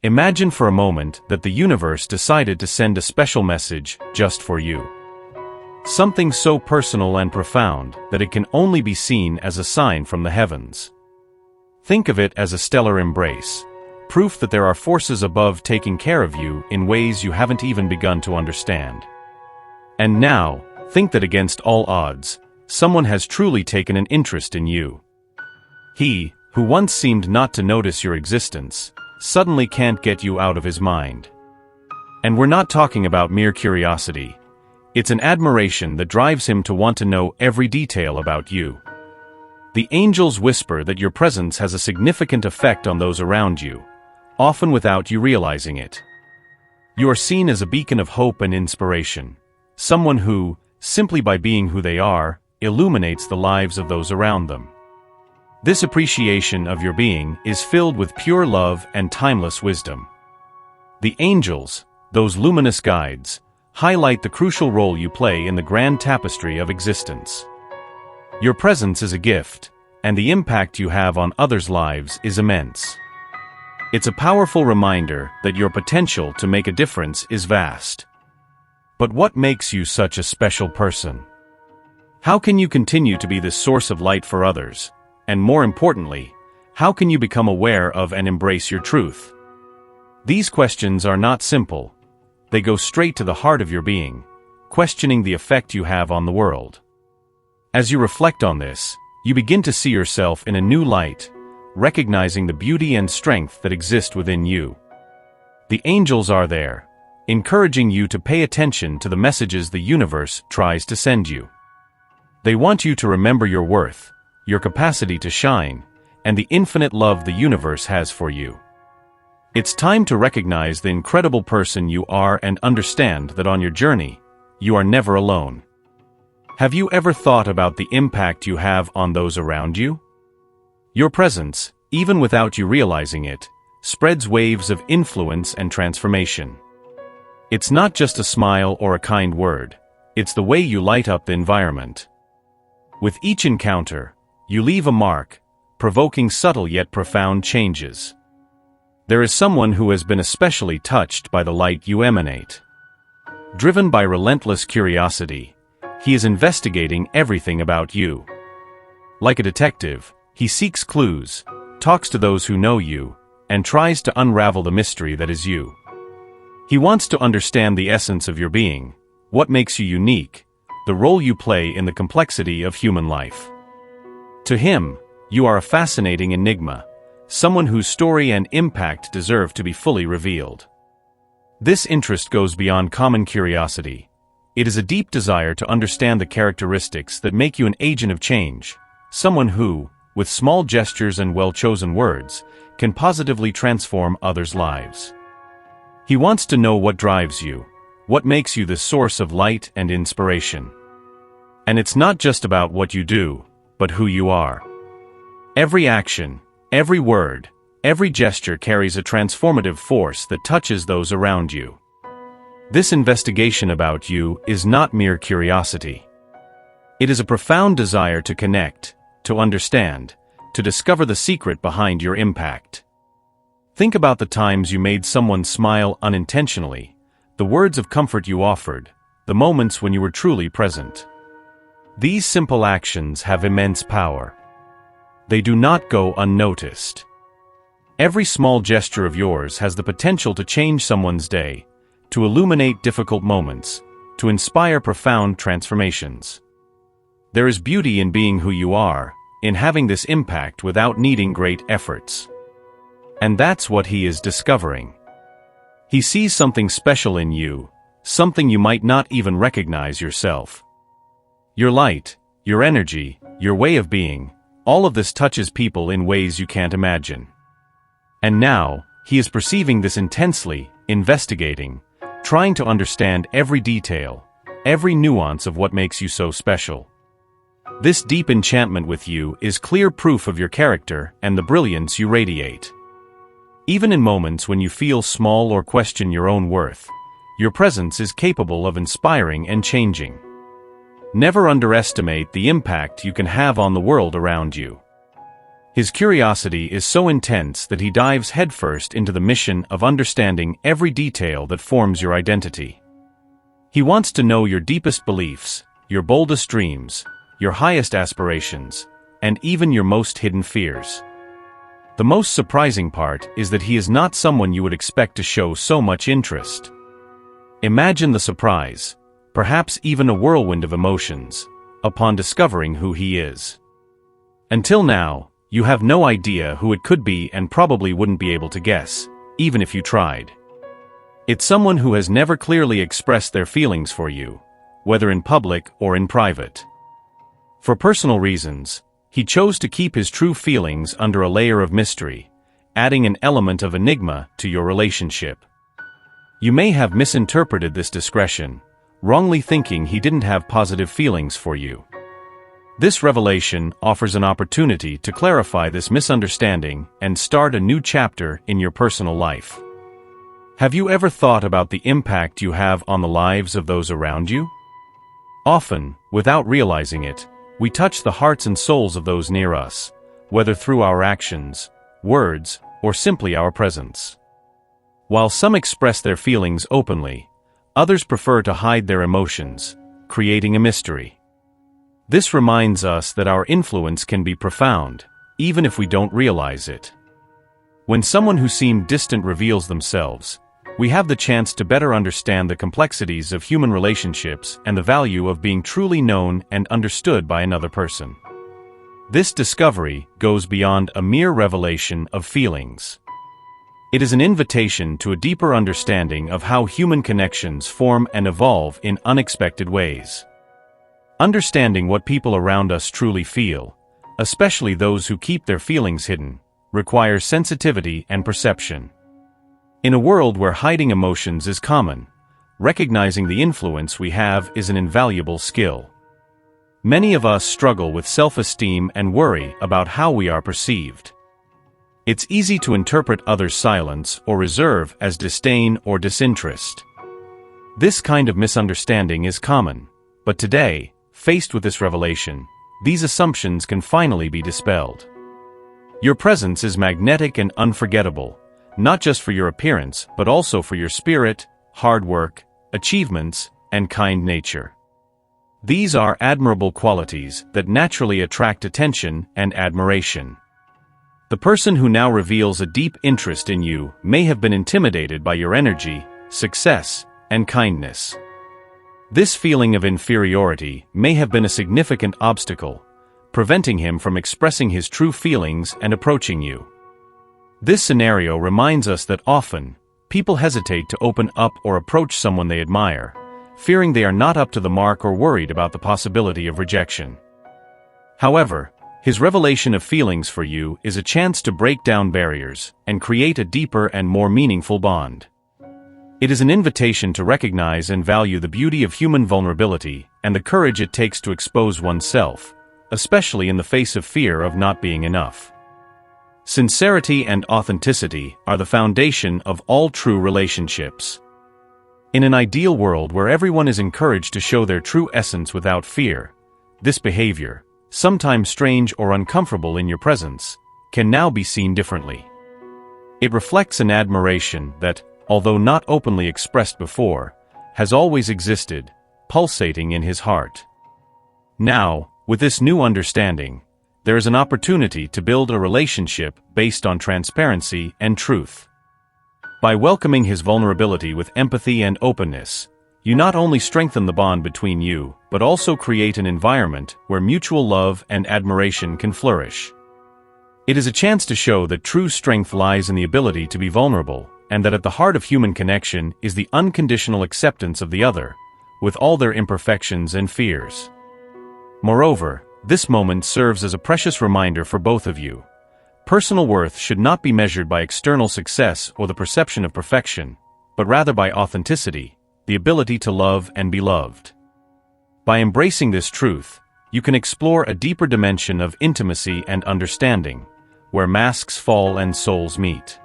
Imagine for a moment that the universe decided to send a special message just for you. Something so personal and profound that it can only be seen as a sign from the heavens. Think of it as a stellar embrace, proof that there are forces above taking care of you in ways you haven't even begun to understand. And now, think that against all odds, someone has truly taken an interest in you. He, who once seemed not to notice your existence, suddenly can't get you out of his mind. And we're not talking about mere curiosity. It's an admiration that drives him to want to know every detail about you. The angels whisper that your presence has a significant effect on those around you, often without you realizing it. You are seen as a beacon of hope and inspiration, someone who, simply by being who they are, illuminates the lives of those around them. This appreciation of your being is filled with pure love and timeless wisdom. The angels, those luminous guides, highlight the crucial role you play in the grand tapestry of existence. Your presence is a gift, and the impact you have on others' lives is immense. It's a powerful reminder that your potential to make a difference is vast. But what makes you such a special person? How can you continue to be this source of light for others? And more importantly, how can you become aware of and embrace your truth? These questions are not simple. They go straight to the heart of your being, questioning the effect you have on the world. As you reflect on this, you begin to see yourself in a new light, recognizing the beauty and strength that exist within you. The angels are there, encouraging you to pay attention to the messages the universe tries to send you. They want you to remember your worth, your capacity to shine, and the infinite love the universe has for you. It's time to recognize the incredible person you are and understand that on your journey, you are never alone. Have you ever thought about the impact you have on those around you? Your presence, even without you realizing it, spreads waves of influence and transformation. It's not just a smile or a kind word, it's the way you light up the environment. With each encounter, you leave a mark, provoking subtle yet profound changes. There is someone who has been especially touched by the light you emanate. Driven by relentless curiosity, he is investigating everything about you. Like a detective, he seeks clues, talks to those who know you, and tries to unravel the mystery that is you. He wants to understand the essence of your being, what makes you unique, the role you play in the complexity of human life. To him, you are a fascinating enigma, someone whose story and impact deserve to be fully revealed. This interest goes beyond common curiosity. It is a deep desire to understand the characteristics that make you an agent of change, someone who, with small gestures and well-chosen words, can positively transform others' lives. He wants to know what drives you, what makes you the source of light and inspiration. And it's not just about what you do, but who you are. Every action, every word, every gesture carries a transformative force that touches those around you. This investigation about you is not mere curiosity. It is a profound desire to connect, to understand, to discover the secret behind your impact. Think about the times you made someone smile unintentionally, the words of comfort you offered, the moments when you were truly present. These simple actions have immense power. They do not go unnoticed. Every small gesture of yours has the potential to change someone's day, to illuminate difficult moments, to inspire profound transformations. There is beauty in being who you are, in having this impact without needing great efforts. And that's what he is discovering. He sees something special in you, something you might not even recognize yourself. Your light, your energy, your way of being, all of this touches people in ways you can't imagine. And now, he is perceiving this intensely, investigating, trying to understand every detail, every nuance of what makes you so special. This deep enchantment with you is clear proof of your character and the brilliance you radiate. Even in moments when you feel small or question your own worth, your presence is capable of inspiring and changing. Never underestimate the impact you can have on the world around you. His curiosity is so intense that he dives headfirst into the mission of understanding every detail that forms your identity. He wants to know your deepest beliefs, your boldest dreams, your highest aspirations, and even your most hidden fears. The most surprising part is that he is not someone you would expect to show so much interest. Imagine the surprise, perhaps even a whirlwind of emotions, upon discovering who he is. Until now, you have no idea who it could be and probably wouldn't be able to guess, even if you tried. It's someone who has never clearly expressed their feelings for you, whether in public or in private. For personal reasons, he chose to keep his true feelings under a layer of mystery, adding an element of enigma to your relationship. You may have misinterpreted this discretion, wrongly thinking he didn't have positive feelings for you. This revelation offers an opportunity to clarify this misunderstanding and start a new chapter in your personal life. Have you ever thought about the impact you have on the lives of those around you? Often, without realizing it, we touch the hearts and souls of those near us, whether through our actions, words, or simply our presence. While some express their feelings openly, others prefer to hide their emotions, creating a mystery. This reminds us that our influence can be profound, even if we don't realize it. When someone who seemed distant reveals themselves, we have the chance to better understand the complexities of human relationships and the value of being truly known and understood by another person. This discovery goes beyond a mere revelation of feelings. It is an invitation to a deeper understanding of how human connections form and evolve in unexpected ways. Understanding what people around us truly feel, especially those who keep their feelings hidden, requires sensitivity and perception. In a world where hiding emotions is common, recognizing the influence we have is an invaluable skill. Many of us struggle with self-esteem and worry about how we are perceived. It's easy to interpret others' silence or reserve as disdain or disinterest. This kind of misunderstanding is common, but today, faced with this revelation, these assumptions can finally be dispelled. Your presence is magnetic and unforgettable, not just for your appearance but also for your spirit, hard work, achievements, and kind nature. These are admirable qualities that naturally attract attention and admiration. The person who now reveals a deep interest in you may have been intimidated by your energy, success, and kindness. This feeling of inferiority may have been a significant obstacle, preventing him from expressing his true feelings and approaching you. This scenario reminds us that often, people hesitate to open up or approach someone they admire, fearing they are not up to the mark or worried about the possibility of rejection. However, his revelation of feelings for you is a chance to break down barriers and create a deeper and more meaningful bond. It is an invitation to recognize and value the beauty of human vulnerability and the courage it takes to expose oneself, especially in the face of fear of not being enough. Sincerity and authenticity are the foundation of all true relationships. In an ideal world where everyone is encouraged to show their true essence without fear, this behavior, sometimes strange or uncomfortable in your presence, can now be seen differently. It reflects an admiration that, although not openly expressed before, has always existed, pulsating in his heart. Now, with this new understanding, there is an opportunity to build a relationship based on transparency and truth. By welcoming his vulnerability with empathy and openness, you not only strengthen the bond between you, but also create an environment where mutual love and admiration can flourish. It is a chance to show that true strength lies in the ability to be vulnerable, and that at the heart of human connection is the unconditional acceptance of the other, with all their imperfections and fears. Moreover, this moment serves as a precious reminder for both of you. Personal worth should not be measured by external success or the perception of perfection, but rather by authenticity, the ability to love and be loved. By embracing this truth, you can explore a deeper dimension of intimacy and understanding, where masks fall and souls meet.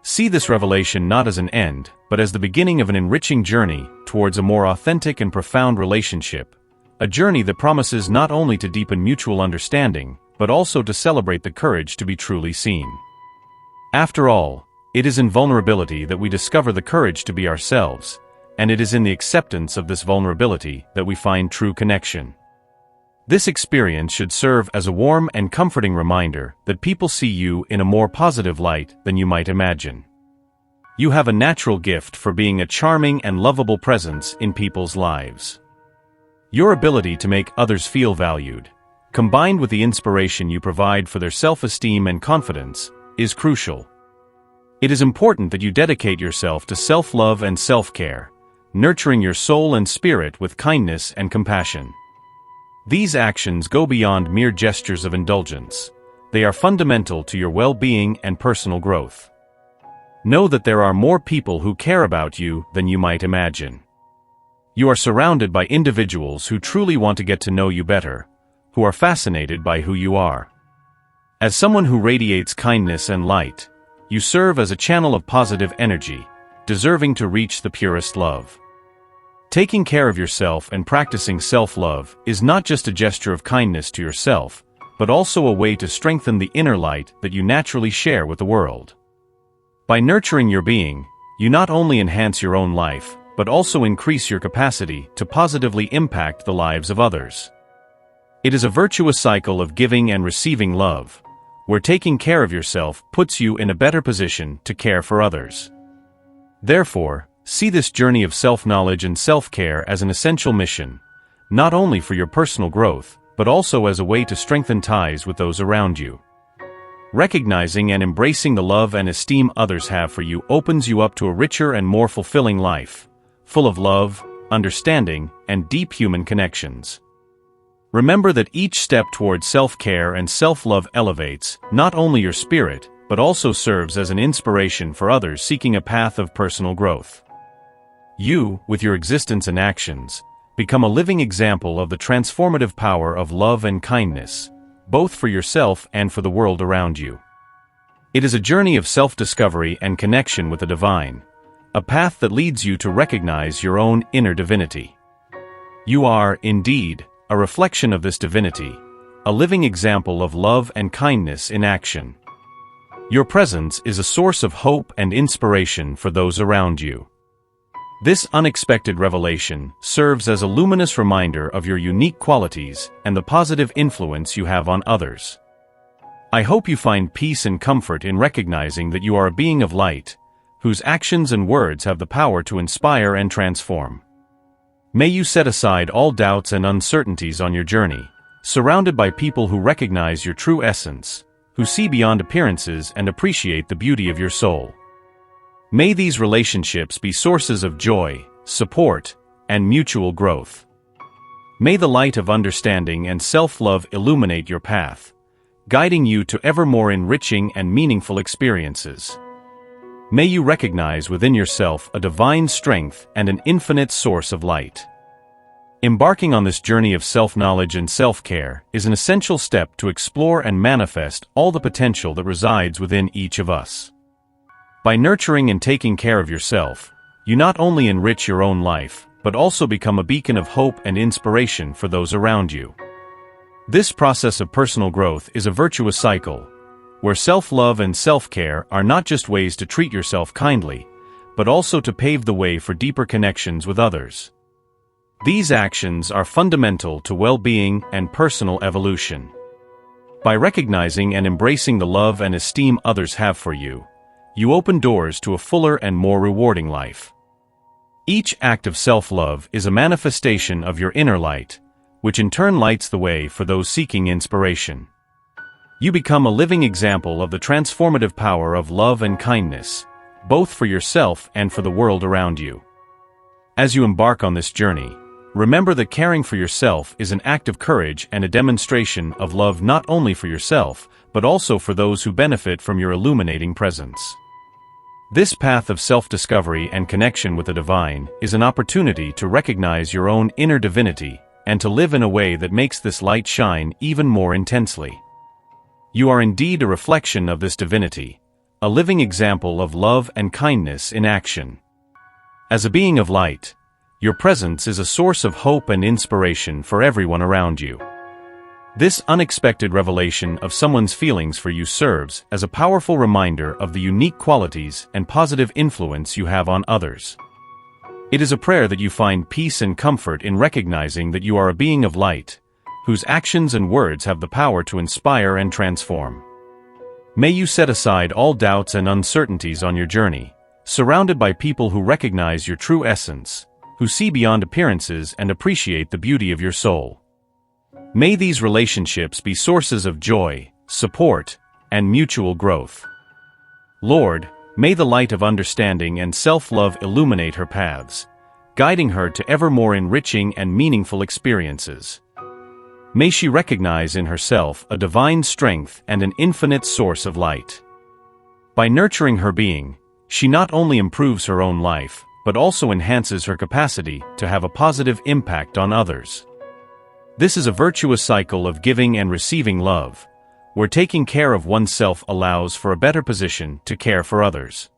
See this revelation not as an end, but as the beginning of an enriching journey towards a more authentic and profound relationship, a journey that promises not only to deepen mutual understanding, but also to celebrate the courage to be truly seen. After all, it is in vulnerability that we discover the courage to be ourselves, and it is in the acceptance of this vulnerability that we find true connection. This experience should serve as a warm and comforting reminder that people see you in a more positive light than you might imagine. You have a natural gift for being a charming and lovable presence in people's lives. Your ability to make others feel valued, combined with the inspiration you provide for their self-esteem and confidence, is crucial. It is important that you dedicate yourself to self-love and self-care, nurturing your soul and spirit with kindness and compassion. These actions go beyond mere gestures of indulgence. They are fundamental to your well-being and personal growth. Know that there are more people who care about you than you might imagine. You are surrounded by individuals who truly want to get to know you better, who are fascinated by who you are. As someone who radiates kindness and light, you serve as a channel of positive energy, deserving to reach the purest love. Taking care of yourself and practicing self-love is not just a gesture of kindness to yourself, but also a way to strengthen the inner light that you naturally share with the world. By nurturing your being, you not only enhance your own life, but also increase your capacity to positively impact the lives of others. It is a virtuous cycle of giving and receiving love, where taking care of yourself puts you in a better position to care for others. Therefore, see this journey of self-knowledge and self-care as an essential mission, not only for your personal growth, but also as a way to strengthen ties with those around you. Recognizing and embracing the love and esteem others have for you opens you up to a richer and more fulfilling life, full of love, understanding, and deep human connections. Remember that each step toward self-care and self-love elevates not only your spirit, but also serves as an inspiration for others seeking a path of personal growth. You, with your existence and actions, become a living example of the transformative power of love and kindness, both for yourself and for the world around you. It is a journey of self-discovery and connection with the divine, a path that leads you to recognize your own inner divinity. You are, indeed, a reflection of this divinity, a living example of love and kindness in action. Your presence is a source of hope and inspiration for those around you. This unexpected revelation serves as a luminous reminder of your unique qualities and the positive influence you have on others. I hope you find peace and comfort in recognizing that you are a being of light, whose actions and words have the power to inspire and transform. May you set aside all doubts and uncertainties on your journey, surrounded by people who recognize your true essence, who see beyond appearances and appreciate the beauty of your soul. May these relationships be sources of joy, support, and mutual growth. May the light of understanding and self-love illuminate your path, guiding you to ever more enriching and meaningful experiences. May you recognize within yourself a divine strength and an infinite source of light. Embarking on this journey of self-knowledge and self-care is an essential step to explore and manifest all the potential that resides within each of us. By nurturing and taking care of yourself, you not only enrich your own life, but also become a beacon of hope and inspiration for those around you. This process of personal growth is a virtuous cycle, where self-love and self-care are not just ways to treat yourself kindly, but also to pave the way for deeper connections with others. These actions are fundamental to well-being and personal evolution. By recognizing and embracing the love and esteem others have for you, you open doors to a fuller and more rewarding life. Each act of self-love is a manifestation of your inner light, which in turn lights the way for those seeking inspiration. You become a living example of the transformative power of love and kindness, both for yourself and for the world around you. As you embark on this journey, remember that caring for yourself is an act of courage and a demonstration of love not only for yourself, but also for those who benefit from your illuminating presence. This path of self-discovery and connection with the divine is an opportunity to recognize your own inner divinity and to live in a way that makes this light shine even more intensely. You are indeed a reflection of this divinity, a living example of love and kindness in action. As a being of light, your presence is a source of hope and inspiration for everyone around you. This unexpected revelation of someone's feelings for you serves as a powerful reminder of the unique qualities and positive influence you have on others. It is a prayer that you find peace and comfort in recognizing that you are a being of light, whose actions and words have the power to inspire and transform. May you set aside all doubts and uncertainties on your journey, surrounded by people who recognize your true essence, who see beyond appearances and appreciate the beauty of your soul. May these relationships be sources of joy, support, and mutual growth. Lord, may the light of understanding and self-love illuminate her paths, guiding her to ever more enriching and meaningful experiences. May she recognize in herself a divine strength and an infinite source of light. By nurturing her being, she not only improves her own life, but also enhances her capacity to have a positive impact on others. This is a virtuous cycle of giving and receiving love, where taking care of oneself allows for a better position to care for others.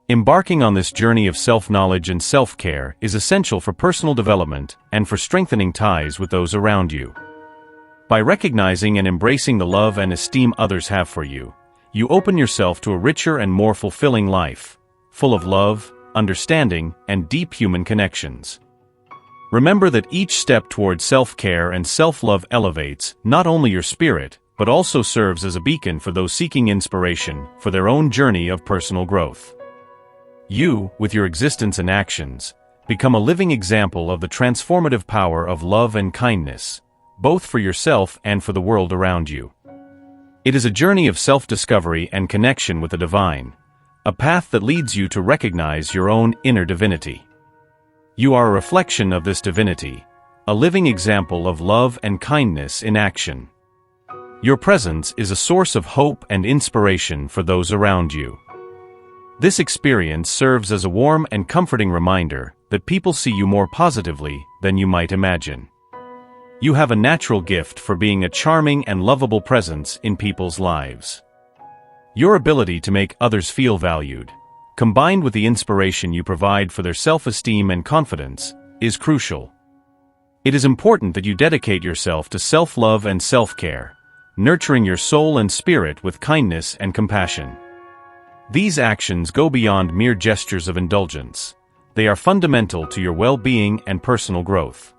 Embarking on this journey of self-knowledge and self-care is essential for personal development and for strengthening ties with those around you. By recognizing and embracing the love and esteem others have for you, you open yourself to a richer and more fulfilling life, full of love, understanding, and deep human connections. Remember that each step toward self-care and self-love elevates not only your spirit, but also serves as a beacon for those seeking inspiration for their own journey of personal growth. You, with your existence and actions, become a living example of the transformative power of love and kindness, both for yourself and for the world around you. It is a journey of self-discovery and connection with the divine, a path that leads you to recognize your own inner divinity. You are a reflection of this divinity, a living example of love and kindness in action. Your presence is a source of hope and inspiration for those around you. This experience serves as a warm and comforting reminder that people see you more positively than you might imagine. You have a natural gift for being a charming and lovable presence in people's lives. Your ability to make others feel valued, combined with the inspiration you provide for their self-esteem and confidence, is crucial. It is important that you dedicate yourself to self-love and self-care, nurturing your soul and spirit with kindness and compassion. These actions go beyond mere gestures of indulgence. They are fundamental to your well-being and personal growth.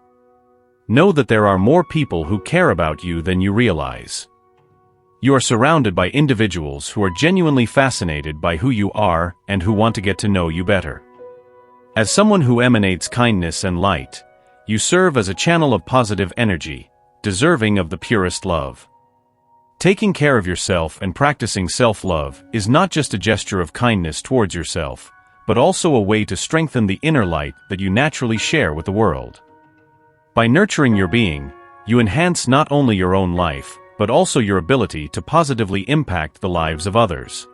Know that there are more people who care about you than you realize. You are surrounded by individuals who are genuinely fascinated by who you are and who want to get to know you better. As someone who emanates kindness and light, you serve as a channel of positive energy, deserving of the purest love. Taking care of yourself and practicing self-love is not just a gesture of kindness towards yourself, but also a way to strengthen the inner light that you naturally share with the world. By nurturing your being, you enhance not only your own life, but also your ability to positively impact the lives of others.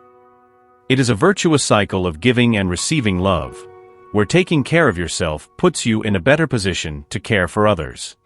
It is a virtuous cycle of giving and receiving love, where taking care of yourself puts you in a better position to care for others.